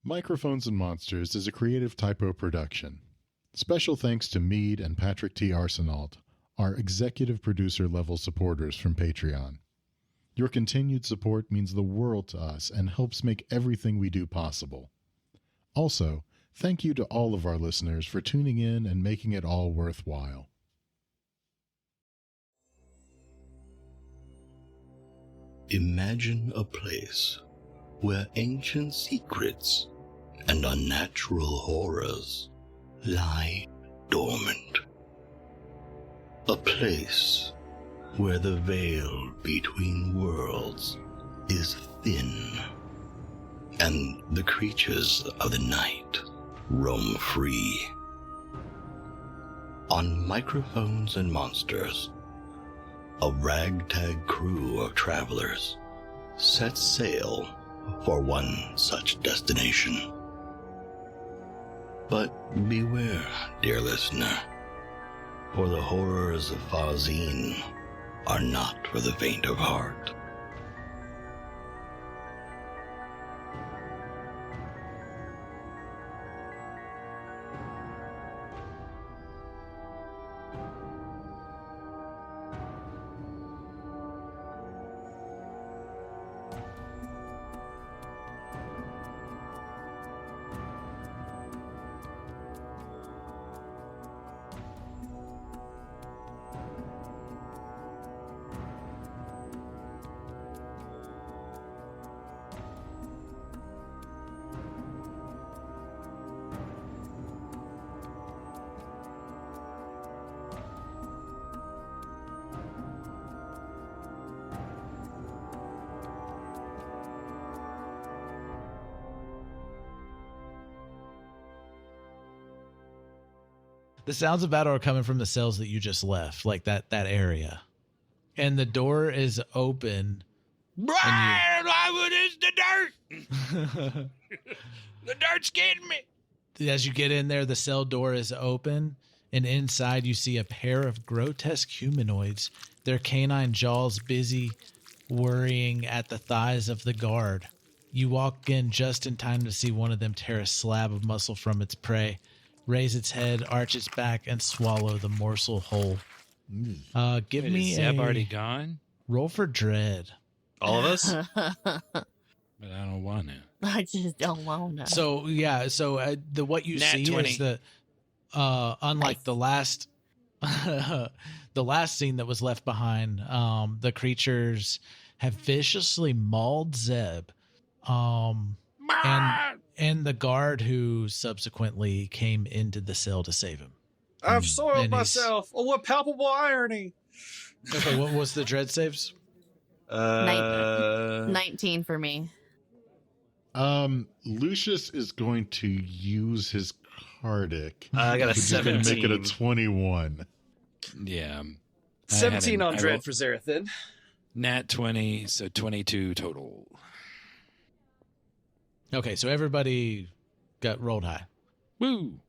Microphones and Monsters is a creative typo production. Special thanks to Meade and Patrick T. Arsenault, our executive producer level supporters from Patreon. Your continued support means the world to us and helps make everything we do possible. Also, thank you to all of our listeners for tuning in and making it all worthwhile. Imagine a place where ancient secrets and unnatural horrors lie dormant. A place where the veil between worlds is thin and the creatures of the night roam free. On Microphones and Monsters, a ragtag crew of travelers sets sail for one such destination. But beware, dear listener, for the horrors of Farzine are not for the faint of heart. The sounds of battle are coming from the cells that you just left, like that area. And the door is open. Brian, what is the dirt? The dirt's getting me. As you get in there, the cell door is open, and inside you see a pair of grotesque humanoids, their canine jaws busy worrying at the thighs of the guard. You walk in just in time to see one of them tear a slab of muscle from its prey, raise its head, arch its back, and swallow the morsel whole. Give me is Zeb a already gone? roll for dread. All of us? But I don't want to. I just don't want to. So yeah, so the what you Nat see 20. is that unlike the last the last scene that was left behind, the creatures have viciously mauled Zeb, and the guard who subsequently came into the cell to save him. I've soiled And he's- myself. Oh, what palpable irony. Okay, what was the dread saves? 19 for me. Lucius is going to use his Cardic. I got a which is going to 17. make it a 21. Yeah. 17 on dread for Xerothin. Nat 20, so 22 total. Okay, so everybody got rolled high. Woo!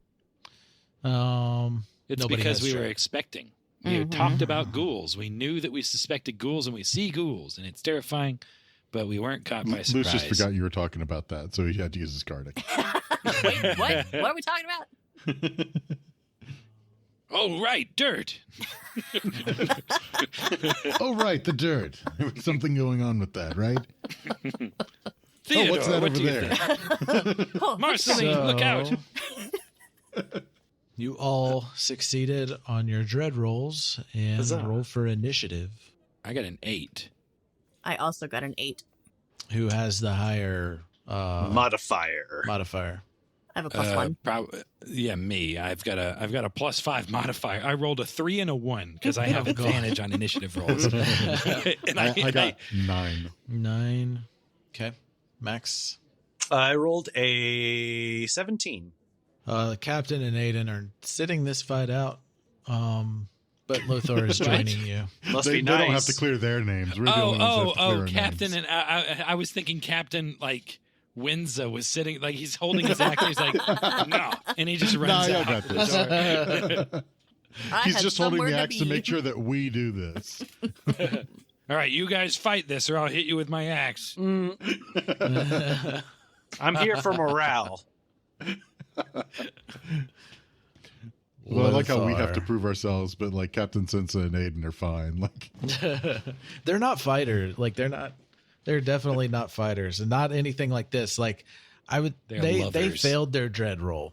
It's Nobody because has we were dread. expecting. We had talked about ghouls. We knew that we suspected ghouls, and we see ghouls, and it's terrifying, but we weren't caught by surprise. Lucius forgot you were talking about that, so he had to use his Cardic. Wait, what? What are we talking about? Oh, right, dirt. Oh, right, the dirt. There was something going on with that, right? Theodore, what's that what over do you there? think? Marceline, look out. You all succeeded on your dread rolls and Huzzah. roll for initiative. I got an 8. I also got an 8. Who has the higher Modifier. modifier? I have a plus 1. Yeah, me. I've got a +5 modifier. I rolled a 3 and a 1 because I have advantage on initiative rolls. And I got 9. 9. Okay. Max. I rolled a 17. Captain and Aiden are sitting this fight out. But Lothar is joining you. Must They be nice. don't have to clear their names. We're the only ones that have to clear our Captain. names. And I was thinking Captain, like, Windsor was sitting, like, he's holding his axe, and he's like, no. And he just runs Nah, I out. got this. He's just holding the axe to make sure that we do this. All right, you guys fight this, or I'll hit you with my axe. I'm here for morale. Well, I like how we have Lothar. to prove ourselves, but like Captain Sensa and Aiden are fine. Like, They're not fighters. Like they're definitely not fighters, and not anything like this. Like They're they lovers. failed their dread roll,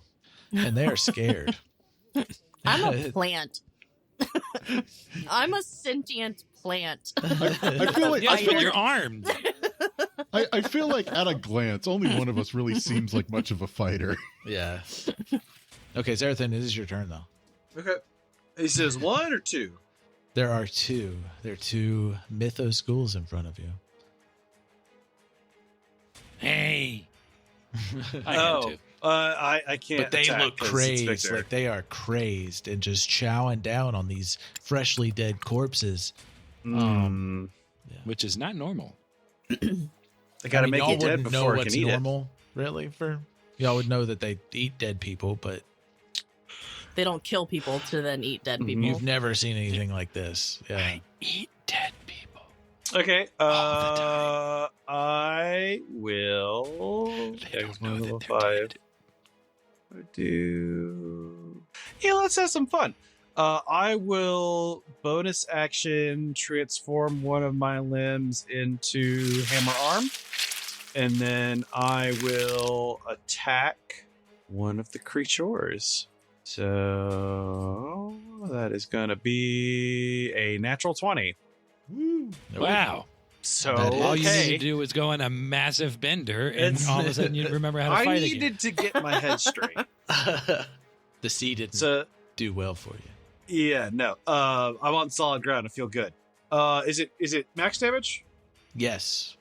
and they are scared. I'm a plant. I'm a sentient plant. I feel like Yes, but you're armed. I feel like at a glance, only one of us really seems like much of a fighter. Yeah. Okay, Xerothin, it is your turn though. Okay. He says 1 or 2? There are two. There are two Mythos ghouls in front of you. Hey. I had to. I can't. But they attack look 'cause it's crazed. Victor. Like they are crazed and just chowing down on these freshly dead corpses. Which is not normal. I gotta make y'all it dead wouldn't know before I what's can eat normal, really. For y'all would know that they eat dead people, but They don't kill people to then eat dead people. you've never seen anything like this. Yeah. Eat dead people. it. Okay. All the time. I will. They don't know that 5. Yeah, let's have some fun. I will bonus action transform one of my limbs into hammer arm, and then I will attack one of the creatures. So that is going to be a natural 20. Wow. So That is- All you need okay. to do is go on a massive bender, and It's- all of a sudden you remember how to I fight needed again. to get my head straight. The sea didn't So do well for you. yeah, no. I'm on solid ground. I feel good. Is it max damage? Yes.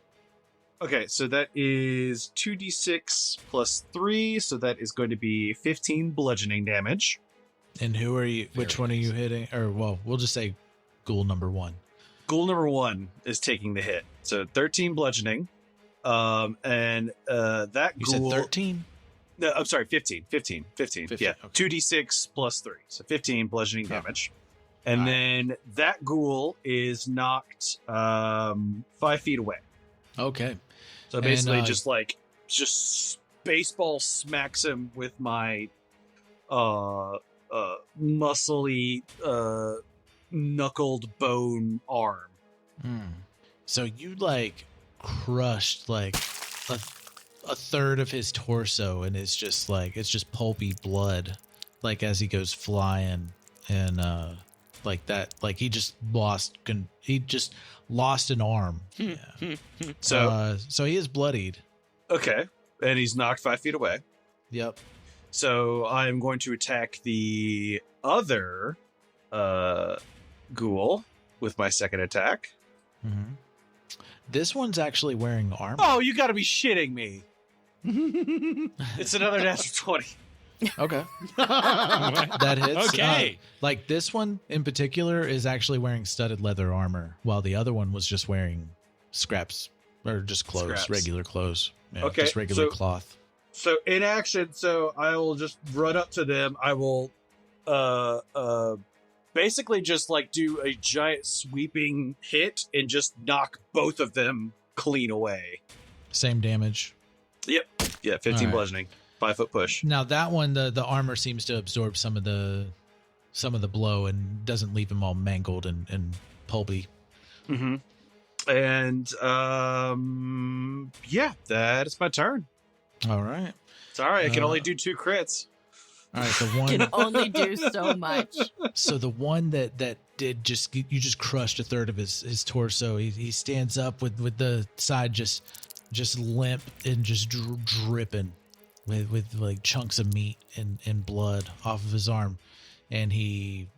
Okay, so that is 2d6 plus 3, so that is going to be 15 bludgeoning damage. And who are you? Which Very one are you nice. hitting? Or well, we'll just say ghoul number 1. Ghoul number 1 is taking the hit, so 13 bludgeoning. And that You ghoul. said 13. No, I'm sorry, 15. 15. 15, Yeah, okay. 2d6 plus 3, so 15 bludgeoning Oh. damage. And Alright. then that ghoul is knocked 5 feet away. Okay. So And, basically, just baseball smacks him with my muscly knuckled bone arm. So you like crushed like a third of his torso, and it's just pulpy blood, like as he goes flying, and like that, like he just lost an arm. Yeah. So he is bloodied. Okay, and he's knocked 5 feet away. Yep. So I'm going to attack the other ghoul with my second attack. Mm-hmm. This one's actually wearing armor. Oh, you got to be shitting me! It's another natural 20. Okay. That hits. Okay. Like this one in particular is actually wearing studded leather armor, while the other one was just wearing scraps or just clothes, Scraps. regular clothes. Yeah, Okay, just regular so- cloth. So in action, so I will just run up to them. I will basically just like do a giant sweeping hit and just knock both of them clean away. Same damage. Yeah, 15 All right. bludgeoning, 5 foot push. Now that one, the armor seems to absorb some of the blow and doesn't leave him all mangled and pulpy. Mm-hmm. And yeah, that is my turn. All right. Sorry, I can Uh, only do 2 crits. All right. The Can one. only do so much. So the one that did you just crushed a third of his torso. He stands up with the side just limp and just dripping with like chunks of meat and blood off of his arm, and he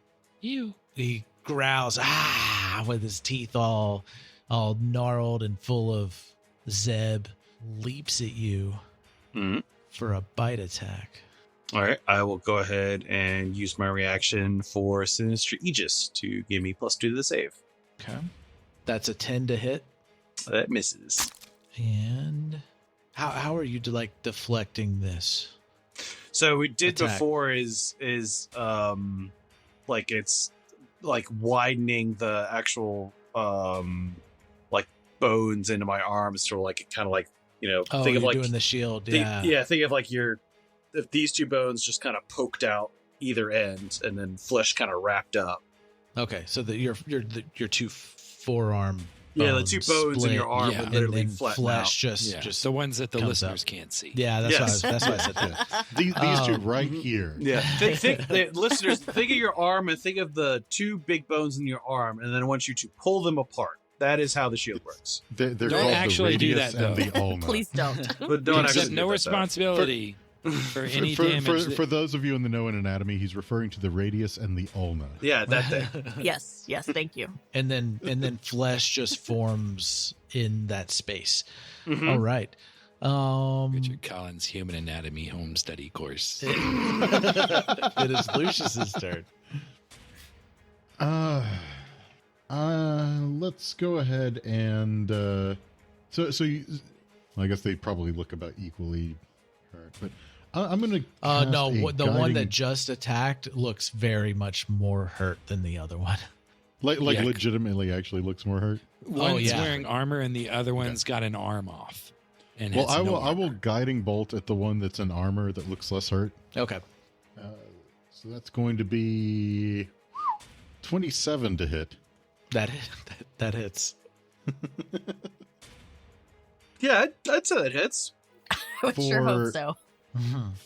growls with his teeth all gnarled and full of Zeb, leaps at you Mhm. for a bite attack. All right, I will go ahead and use my reaction for Sinister Aegis to give me +2 to the save. Okay, that's a 10 to hit. That misses. And how are you deflecting this? So we did Attack. before is like it's like widening the actual like bones into my arms, so like it kind of like Oh, think of you're like doing the shield. think of like if these two bones just kind of poked out either end, and then flesh kind of wrapped up. Okay, so your two forearm. Yeah, the two bones in split, your arm would literally and flatten flesh out. just the ones that the comes listeners up. can't see. Yeah, that's Yes. why I said that. These two right here. Yeah, listeners, think of your arm and think of the two big bones in your arm, and then I want you to pull them apart. That is how the shield works. They're Don't called actually the do radius that, and though. the ulna. Please don't. But don't Except actually no do that, responsibility for any damage. For those of you in the know in anatomy, he's referring to the radius and the ulna. though. Yeah, that thing. Yes, thank you. and then flesh just forms in that space. Mhm. All right. Richard Collins' Human Anatomy Home Study Course. It is Lucius's turn. Let's go ahead and so you, I guess they probably look about equally hurt, but I'm gonna No, the one guiding- that just attacked looks very much more hurt than the other one. like Yeah. legitimately actually looks more hurt. One's yeah. wearing armor and the other one's got an arm off. And Well, has I no will armor. guiding bolt at the one that's in armor that looks less hurt. Okay. So that's going to be 27 to hit. That hits. Yeah, I'd say that hits. I would sure hope so.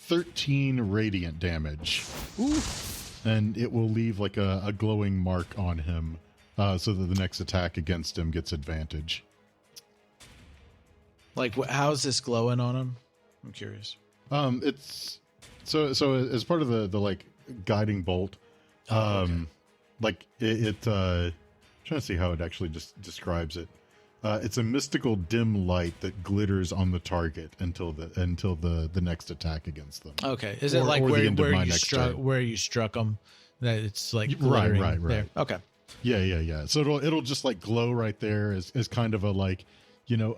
13 radiant damage. And it will leave like a glowing mark on him, so that the next attack against him gets advantage. Like, how's this glowing on him? I'm curious. It's so as part of the like guiding bolt, like it trying to see how it actually just describes it. It's a mystical dim light that glitters on the target until the next attack against them. Okay. Is it Or- like or the where end of my you next struck turn. where you struck him? That it's like Right, glittering right. there. Okay. Yeah. So it'll just like glow right there as kind of a like,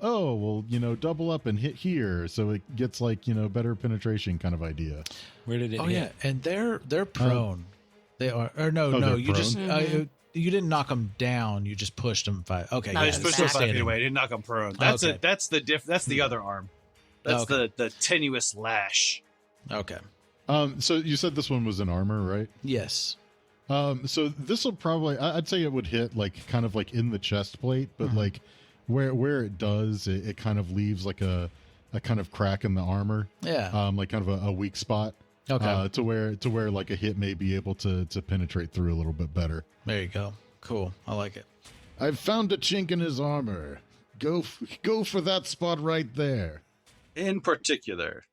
oh well, double up and hit here, so it gets like better penetration kind of idea. Where did it Oh hit? yeah, and they're prone. They are. Or no, Oh, they're you just prone? you didn't knock them down. You just pushed them five. Okay, No, I yeah, just it's pushed him back. 5 feet standing. away. Didn't knock him prone. That's Okay. That's the other arm. That's Okay. the tenuous lash. Okay. So you said this one was in armor, right? Yes. So this will probably, I'd say it would hit like kind of like in the chest plate, but like where it does, it kind of leaves like a kind of crack in the armor, Yeah. like kind of a weak spot, Okay. to where like a hit may be able to penetrate through a little bit better. There you go. Cool. I like it. I've found a chink in his armor. Go for that spot right there. In particular.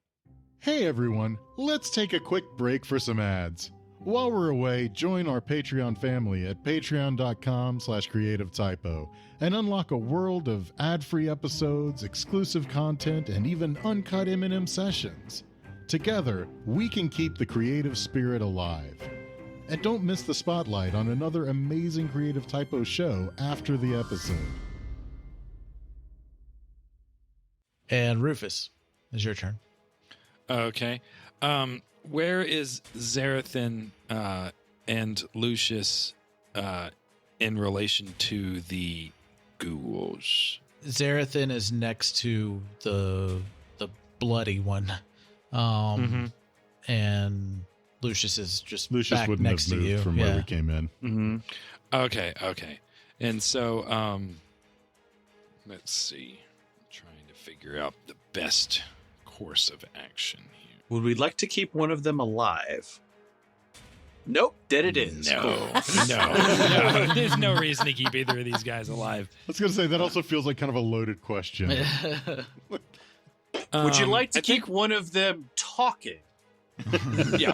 Hey everyone, let's take a quick break for some ads. While we're away, join our Patreon family at patreon.com/creativetypo and unlock a world of ad-free episodes, exclusive content, and even uncut M&M sessions. Together, we can keep the creative spirit alive. And don't miss the spotlight on another amazing Creative Typo show after the episode. And Rufus, it's your turn. Okay. Where is Xerothin and Lucius in relation to the ghouls? Xerothin is next to the bloody one, and Lucius is just Lucius back wouldn't next have to moved you. from where we came in. Mm-hmm. Okay. And so, let's see. I'm trying to figure out the best course of action here. Would we like to keep one of them alive? Nope, dead it is. No, Cool. no. There's no reason to keep either of these guys alive. I was going to say, that also feels like kind of a loaded question. Would you like to I keep one of them talking? Yeah.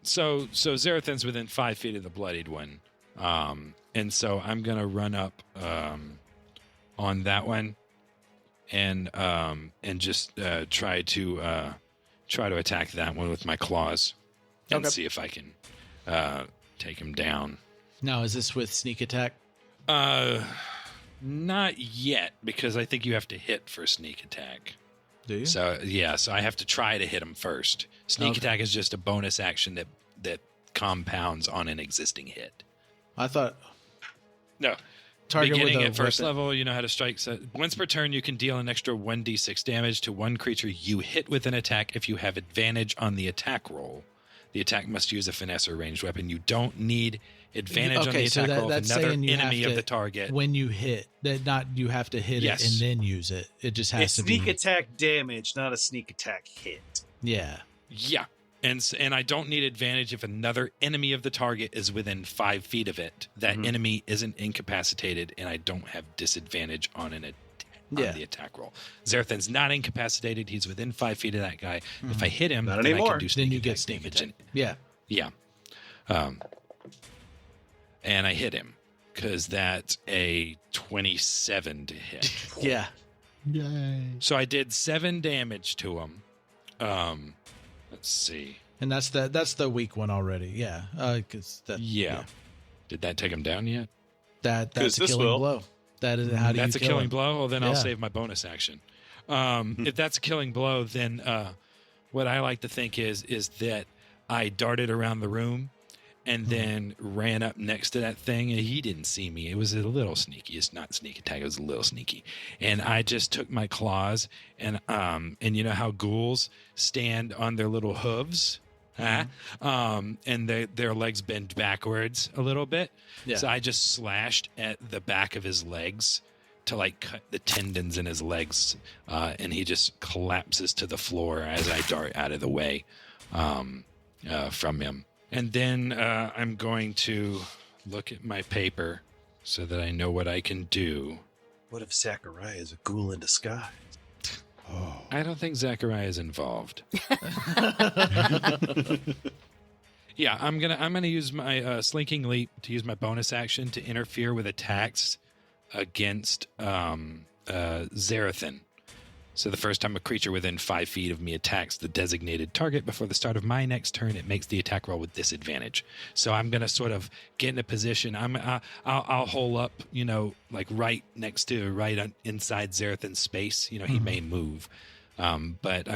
So Xerothin's within 5 feet of the bloodied one. And so I'm gonna run up on that one and just try to attack that one with my claws and see if I can take him down. Now, is this with sneak attack? Not yet, because I think you have to hit for sneak attack. Do you? So yeah, so I have to try to hit him first. Sneak Okay. attack is just a bonus action that compounds on an existing hit. I thought. No, target Beginning with a at first weapon. level, you know how to strike. So once per turn, you can deal an extra 1d6 damage to one creature you hit with an attack if you have advantage on the attack roll. The attack must use a finesse or ranged weapon. You don't need advantage on the attack roll if another enemy of the target. When you hit, you have to hit it and then use it. It just has It's to be sneak attack damage, not a sneak attack hit. Yeah. Yeah. And I don't need advantage if another enemy of the target is within 5 feet of it. That enemy isn't incapacitated, and I don't have disadvantage on the attack roll. Xerothin's not incapacitated. He's within 5 feet of that guy. If I hit him, Not then anymore. I can do sneak Then you attack get sneak damage. attack. Yeah. Yeah. And I hit him because that's a 27 to hit. Yeah. Yay. So I did 7 damage to him. Let's see. And that's the weak one already. Yeah. Yeah. Did that take him down yet? That's 'Cause a this killing will. blow. That is how do That's you a kill killing him? blow? Well, then I'll Yeah. save my bonus action. If that's a killing blow, then what I like to think is that I darted around the room and then ran up next to that thing, and he didn't see me. It was a little sneaky. It's not sneak attack. It was a little sneaky. And I just took my claws, and you know how ghouls stand on their little hooves? And their legs bend backwards a little bit. Yeah. So I just slashed at the back of his legs to like cut the tendons in his legs, and he just collapses to the floor as I dart out of the way from him. And then I'm going to look at my paper so that I know what I can do. What if Zachariah is a ghoul in disguise? I don't think Zachariah is involved. Yeah, I'm gonna use my slinking leap to use my bonus action to interfere with attacks against Xerothin. So the first time a creature within 5 feet of me attacks the designated target before the start of my next turn, it makes the attack roll with disadvantage. So I'm gonna sort of get in a position. I'll hole up, like right next to, inside Xerothin's space. He may move, but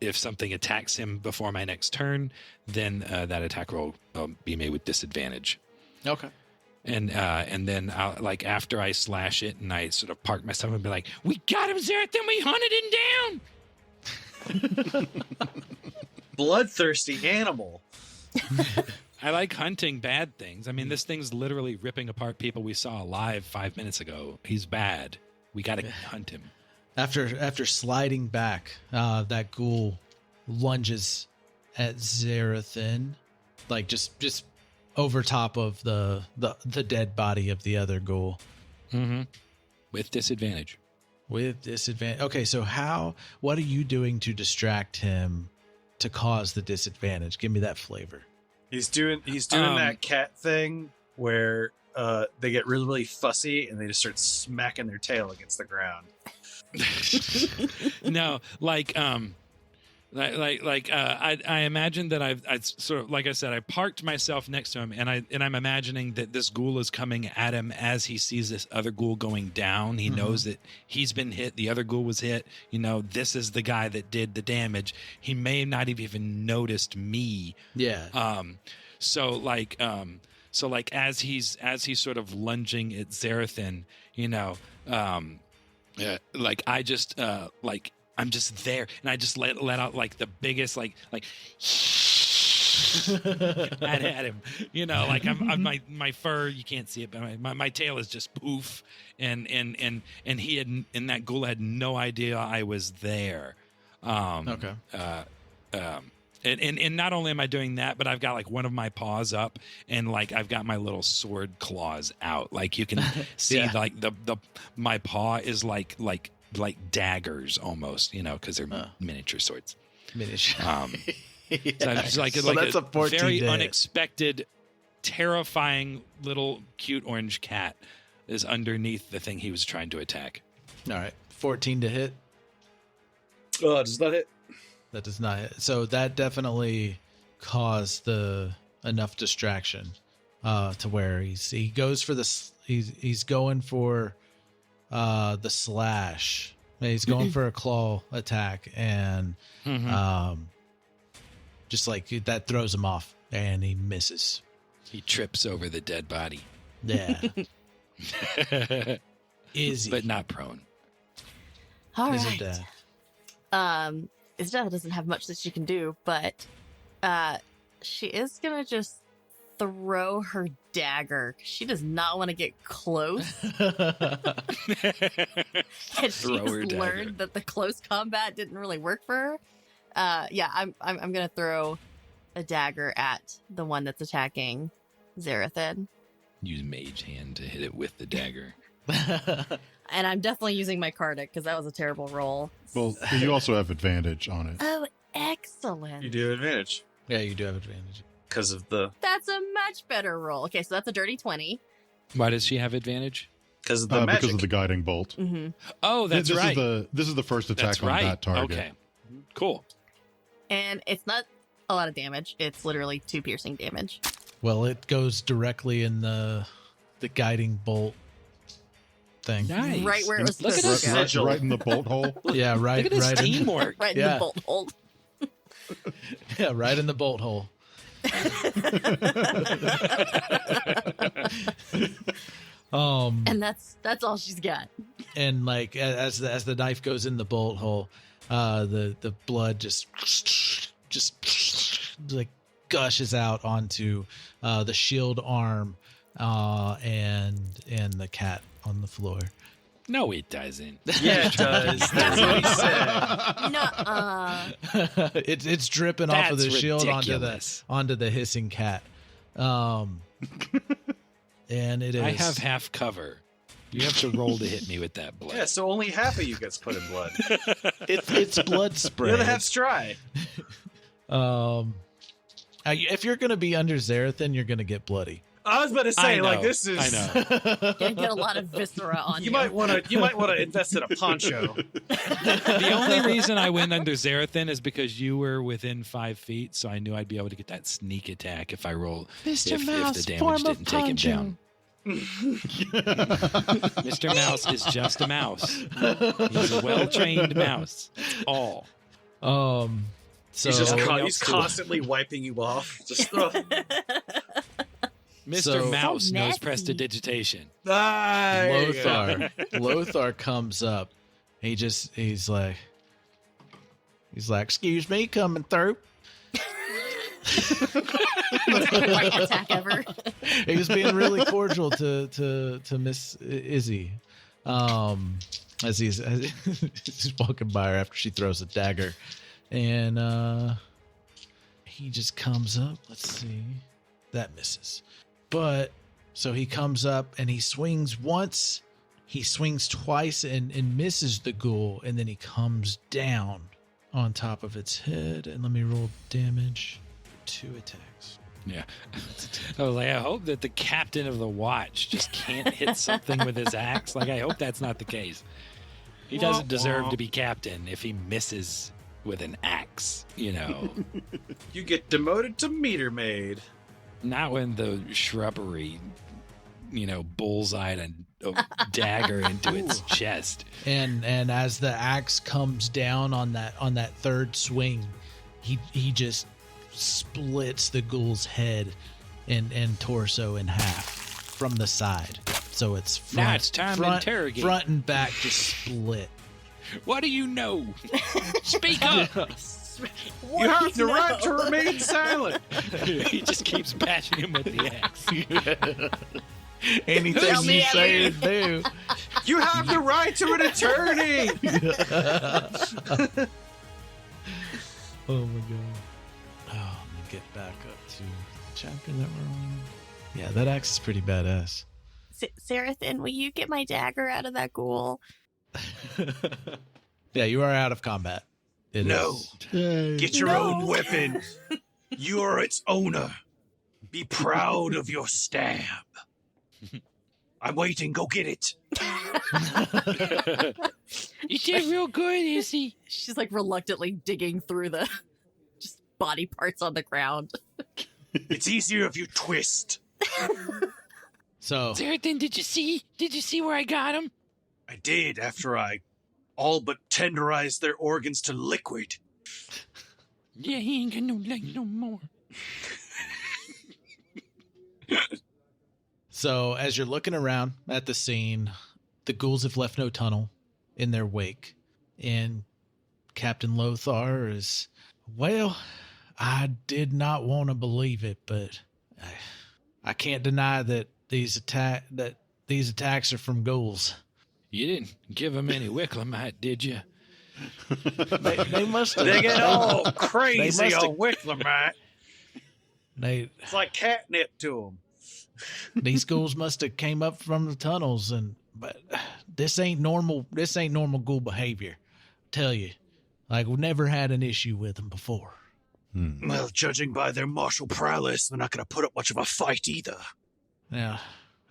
if something attacks him before my next turn, then that attack roll will be made with disadvantage. Okay. And then I'll, like, after I slash it and I sort of park myself and be like, "We got him, Xerothin! We hunted him down!" Bloodthirsty animal. I like hunting bad things. I mean, this thing's literally ripping apart people we saw alive 5 minutes ago. He's bad. We got to hunt him. After sliding back, that ghoul lunges at Xerothin, like just over top of the dead body of the other ghoul. Mm-hmm. With disadvantage. With disadvantage. Okay, so what are you doing to distract him to cause the disadvantage? Give me that flavor. He's doing that cat thing where they get really, really fussy and they just start smacking their tail against the ground. No, I imagine that I sort of, like I said, I parked myself next to him, and I'm imagining that this ghoul is coming at him as he sees this other ghoul going down. He knows that he's been hit. The other ghoul was hit. This is the guy that did the damage. He may not have even noticed me. Yeah. So as he's sort of lunging at Xerothin, I'm just there, and I just let out like the biggest like at him, I'm my fur, you can't see it, but my tail is just poof, and he had, and that ghoul had no idea I was there. Okay. And not only am I doing that, but I've got like one of my paws up, and like I've got my little sword claws out. Like you can see, like my paw is like daggers almost, because they're miniature swords. Miniature. So I'm just like that's a 14 very to hit. unexpected, terrifying little cute orange cat is underneath the thing he was trying to attack. All right. 14 to hit. Oh, does that hit? That does not hit. So that definitely caused enough distraction to where he goes for this. He's going for the slash. He's going for a claw attack, and just like that throws him off, and he misses. He trips over the dead body. Yeah. Izzy. But not prone. All right. Izzodath. Izzodath doesn't have much that she can do, but she is gonna just throw her dagger. She does not want to get close. And she's learned that the close combat didn't really work for her. I'm gonna throw a dagger at the one that's attacking Xerothin. Use mage hand to hit it with the dagger. And I'm definitely using my Cardic because that was a terrible roll. Well, you also have advantage on it. Oh, excellent. You do have advantage Yeah, you do have advantage. because of the That's a much better roll. Okay, so that's a dirty 20. Why does she have advantage? because of the magic. Because of the guiding bolt. Mm-hmm. Oh, that's this right. This is the first attack That's on right. that target. Okay. Cool. And it's not a lot of damage. It's literally 2 piercing damage. Well, it goes directly in the guiding bolt thing. Nice. Right where it was Look at supposed to us. go. Right in the bolt hole. Yeah, right. Look at this right in, teamwork. Right in Yeah. the bolt hole. yeah, right in the bolt hole. And that's all she's got. And like as the knife goes in the bolt hole, the blood just like gushes out onto the shield arm and the cat on the floor. No, it doesn't. Yeah, it does. That's what he said. Nuh-uh. It's dripping off of the That's shield ridiculous. onto the hissing cat. And it is. I have half cover. You have to roll to hit me with that blood. Yeah, so only half of you gets put in blood. it's blood The spray. other half's dry. If you're gonna be under Xerothin, you're gonna get bloody. I was about to say, like, this is. I know. Gonna get a lot of viscera on you. You might want to invest in a poncho. The only reason I went under Xerothin is because you were within 5 feet, so I knew I'd be able to get that sneak attack if I roll. Mr. If Mouse, the damage form of didn't take him poncho. down. Mr. Mouse is just a mouse. He's a well-trained mouse. That's all. So He's constantly wiping you off. Just Mr. So- Mouse So knows nasty. prestidigitation. Lothar comes up. He's like, excuse me, coming through. Right attack ever. He was being really cordial to Miss Izzy, as he's walking by her after she throws a dagger, and he just comes up. Let's see, that misses, but so he comes up and he swings once, he swings twice and misses the ghoul, and then he comes down on top of its head. And let me roll damage. 2 attacks. Yeah. Oh, like, I hope that the captain of the watch just can't hit something with his axe. Like, I hope that's not the case. He doesn't deserve to be captain if he misses with an axe, you know. You get demoted to meter maid. Not when the shrubbery, bullseyed a dagger into its chest. And as the axe comes down on that third swing, he just splits the ghoul's head and torso in half from the side. So it's front, Now it's time to interrogate. front and back just split. What do you know? Speak up. You have the right to remain silent. He just keeps bashing him with the axe. Anything Tell me you say or everything. do. You have the right to an attorney. Oh my god. Oh, let me get back up to the chapter that we're on. Yeah, that axe is pretty badass. Xerothin, will you get my dagger out of that ghoul? Yeah, you are out of combat. It No. is. Get your No. own weapon. You are its owner. Be proud of your stab. I'm waiting. Go get it. You did real good, Izzy. She's like reluctantly digging through the just body parts on the ground. It's easier if you twist. So Xerothin, did you see where I got him? I did after I all but tenderized their organs to liquid. Yeah, he ain't got no leg no more. So as you're looking around at the scene, the ghouls have left no tunnel in their wake. And Captain Lothar is, well, I did not want to believe it, but I can't deny that these attacks are from ghouls. You didn't give them any Wicklemite, did you? They must have. They get all crazy on Wicklemite. It's like catnip to them. These ghouls must have came up from the tunnels, but this ain't normal. This ain't normal ghoul behavior. I tell you, like we've never had an issue with them before. Well, judging by their martial prowess, they're not going to put up much of a fight either. Yeah,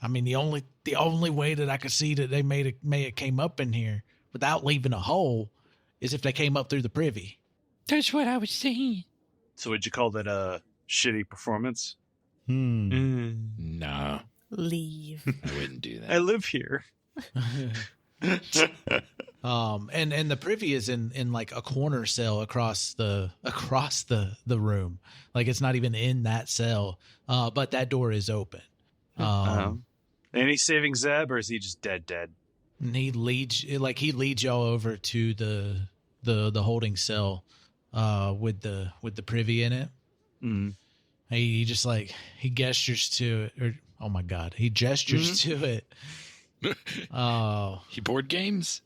I mean the only way that I could see that they may have came up in here without leaving a hole is if they came up through the privy. That's what I was saying. So would you call that a shitty performance? No. Leave. I wouldn't do that. I live here. And the privy is in like a corner cell across the room. Like it's not even in that cell. But that door is open. Any saving Zeb, or is he just dead? And he leads y'all over to the holding cell with the privy in it. He just like he gestures to it, or oh my god, he gestures to it. He board games.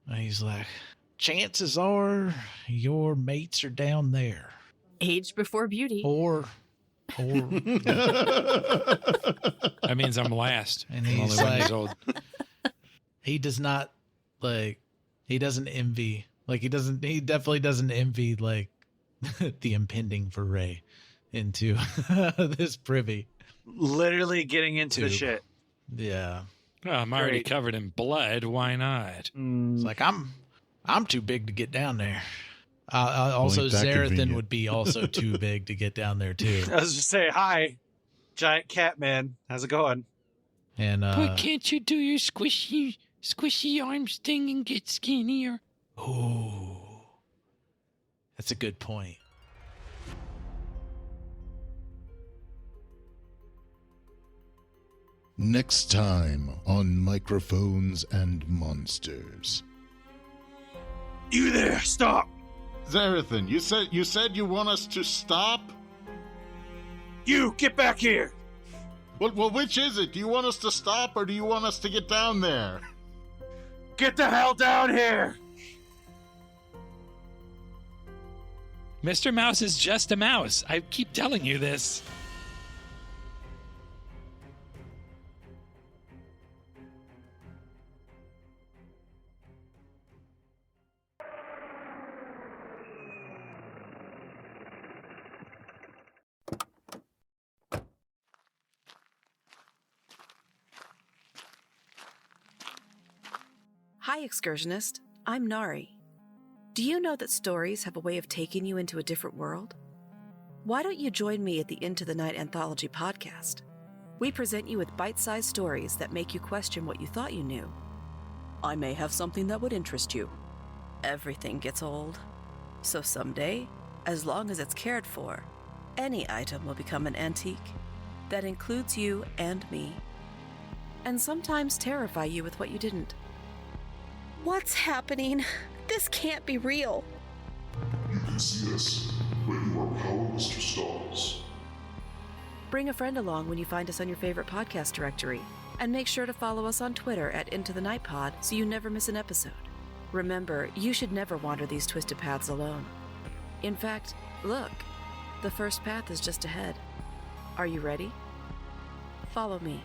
And he's like, chances are your mates are down there. Age before beauty. Or That means I'm last. And I'm he's only 1 like, years old. he does not he doesn't envy, he definitely doesn't envy the impending foray into this privy. Literally getting into the shit. Yeah. Well, I'm already covered in blood. Why not? It's like, I'm too big to get down there. Also, Xerothin would be also too big to get down there too. I was just saying, hi, giant cat man. How's it going? And but can't you do your squishy arms thing and get skinnier? Oh, that's a good point. Next time on Microphones and Monsters. You there, stop! Xerothin, you said you want us to stop? You, get back here! Well, which is it? Do you want us to stop or do you want us to get down there? Get the hell down here! Mr. Mouse is just a mouse. I keep telling you this. Hi, excursionist. I'm Nari. Do you know that stories have a way of taking you into a different world? Why don't you join me at the Into the Night Anthology podcast? We present you with bite-sized stories that make you question what you thought you knew. I may have something that would interest you. Everything gets old. So someday, as long as it's cared for, any item will become an antique. That includes you and me. And sometimes terrify you with what you didn't. What's happening? This can't be real. You can see us, but you are powerless to stop us. Bring a friend along when you find us on your favorite podcast directory. And make sure to follow us on Twitter at Into the Night Pod so you never miss an episode. Remember, you should never wander these twisted paths alone. In fact, look, the first path is just ahead. Are you ready? Follow me.